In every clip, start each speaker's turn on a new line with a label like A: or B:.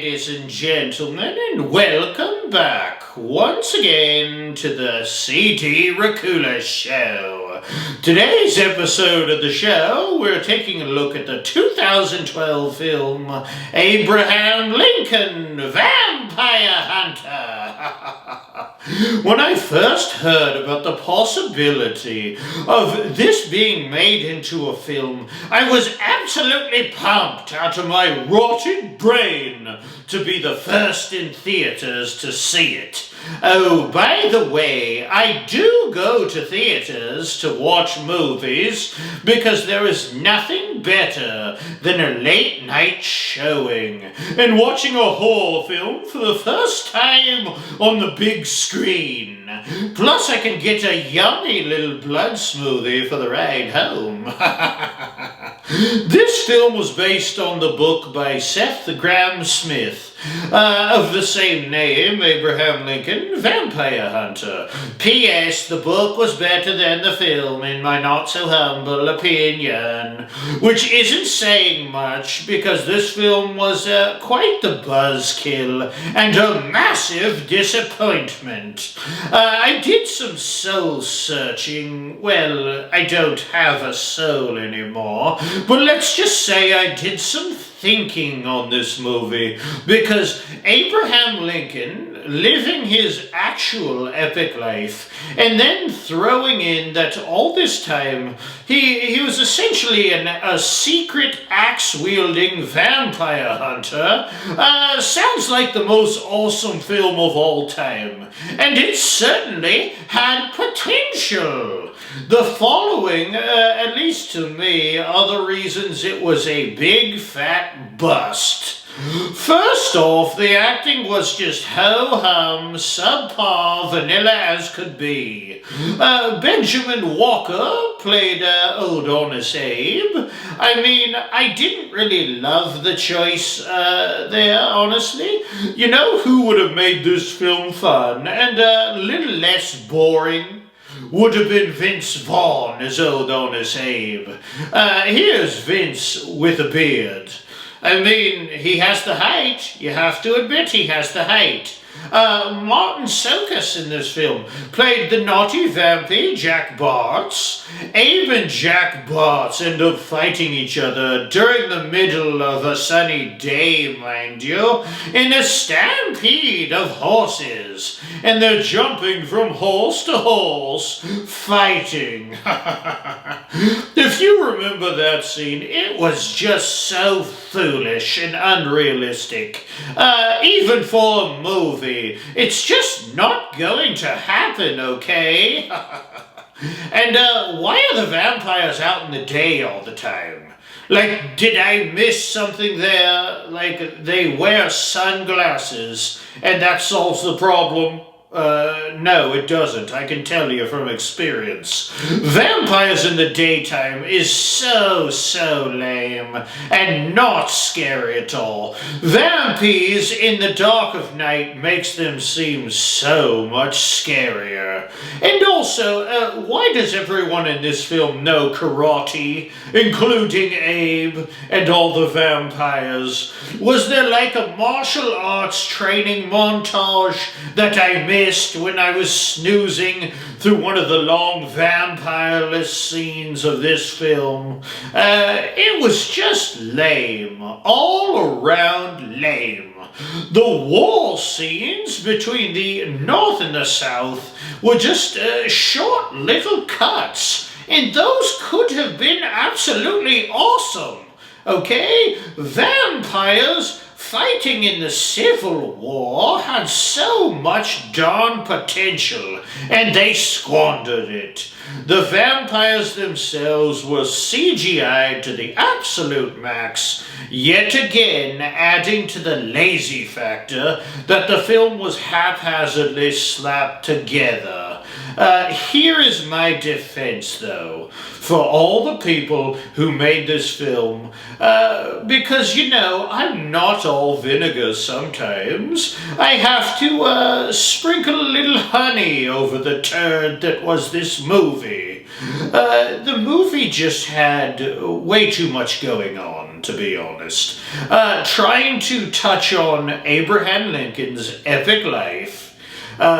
A: ladies and gentlemen, and welcome back once again to the CD Racoola Show. Today's episode of the show, we're taking a look at the 2012 film Abraham Lincoln, Vampire Hunter. When I first heard about the possibility of this being made into a film, I was absolutely pumped out of my rotted brain to be the first in theaters to see it. Oh, by the way, I do go to theaters to watch movies because there is nothing better than a late night showing and watching a horror film for the first time on the big screen. Plus, I can get a yummy little blood smoothie for the ride home. This film was based on the book by Seth Graham Smith, of the same name, Abraham Lincoln, Vampire Hunter. P.S. The book was better than the film, in my not-so-humble opinion. Which isn't saying much, because this film was quite the buzzkill and a massive disappointment. I did some soul-searching. Well, I don't have a soul anymore, but let's just say I did some thinking on this movie, because Abraham Lincoln living his actual epic life and then throwing in that all this time he was essentially a secret axe-wielding vampire hunter sounds like the most awesome film of all time, and it certainly had potential. The following, at least to me, are the reasons it was a big fat bust. First off, the acting was just ho-hum, subpar, vanilla as could be. Benjamin Walker played Old Honest Abe. I mean, I didn't really love the choice there, honestly. You know who would have made this film fun and a little less boring? Would have been Vince Vaughn as Old Honest Abe. Here's Vince with a beard. I mean, he has the height. You have to admit he has the height. Martin Sokas in this film played the naughty vampy Jack Bartz. Abe and Jack Bartz end up fighting each other during the middle of a sunny day, mind you, in a stampede of horses. And they're jumping from horse to horse, fighting. If you remember that scene, it was just so foolish and unrealistic. Even for a movie. It's just not going to happen, okay? And why are the vampires out in the day all the time? Like, did I miss something there? Like, they wear sunglasses and that solves the problem? No, it doesn't. I can tell you from experience. Vampires in the daytime is so lame and not scary at all. Vampies in the dark of night makes them seem so much scarier. And also, why does everyone in this film know karate, including Abe and all the vampires? Was there like a martial arts training montage that I missed when I was snoozing through one of the long vampire-less scenes of this film? It was just lame. All around lame. The war scenes between the North and the South were just short little cuts, and those could have been absolutely awesome. Okay? Vampires fighting in the Civil War had so much darn potential, and they squandered it. The vampires themselves were CGI'd to the absolute max, yet again adding to the lazy factor that the film was haphazardly slapped together. Here is my defense, though, for all the people who made this film, because, you know, I'm not all vinegar sometimes. I have to sprinkle a little honey over the turd that was this movie. The movie just had way too much going on. one, to be honest. Trying to touch on Abraham Lincoln's epic life,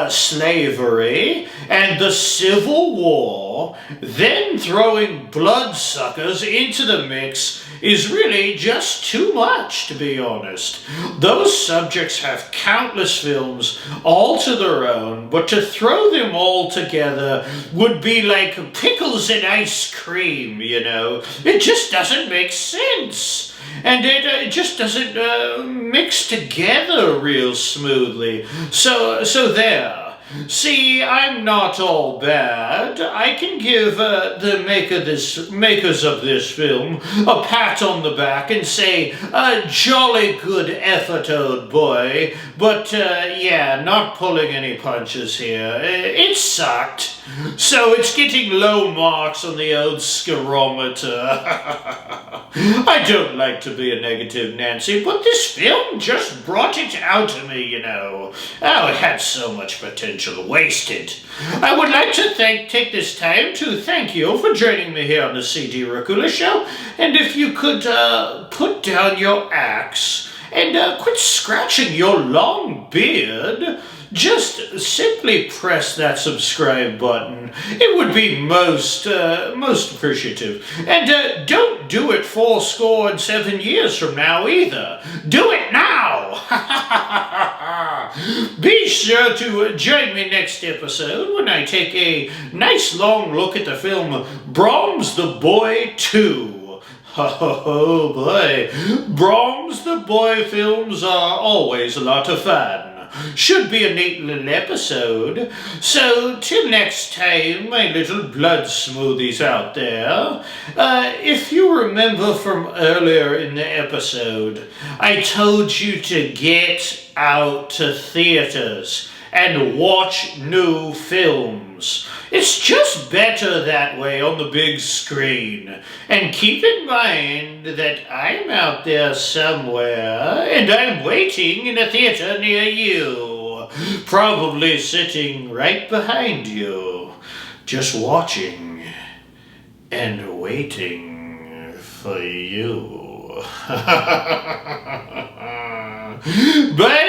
A: slavery, and the Civil War, then throwing bloodsuckers into the mix is really just too much, to be honest. Those subjects have countless films all to their own, but to throw them all together would be like pickles and ice cream, you know? It just doesn't make sense. And it just doesn't mix together real smoothly. So there. See, I'm not all bad. I can give the makers of this film a pat on the back and say, jolly good effort, old boy. But, yeah, not pulling any punches here. It sucked. So it's getting low marks on the old scarometer. I don't like to be a negative Nancy, but this film just brought it out of me, you know. Oh, it had so much potential wasted. I would like to take this time to thank you for joining me here on the CD Racoola Show, and if you could put down your axe and quit scratching your long beard, just simply press that subscribe button. It would be most appreciative. And don't do it 7 years from now either. Do it now! Be sure to join me next episode when I take a nice long look at the film Brahms the Boy 2. Oh boy, Brahms the Boy films are always a lot of fun. Should be a neat little episode. So, till next time, my little blood smoothies out there. If you remember from earlier in the episode, I told you to get out to theaters and watch new films. It's just better that way on the big screen. And keep in mind that I'm out there somewhere, and I'm waiting in a theater near you. Probably sitting right behind you, just watching and waiting for you. Bye!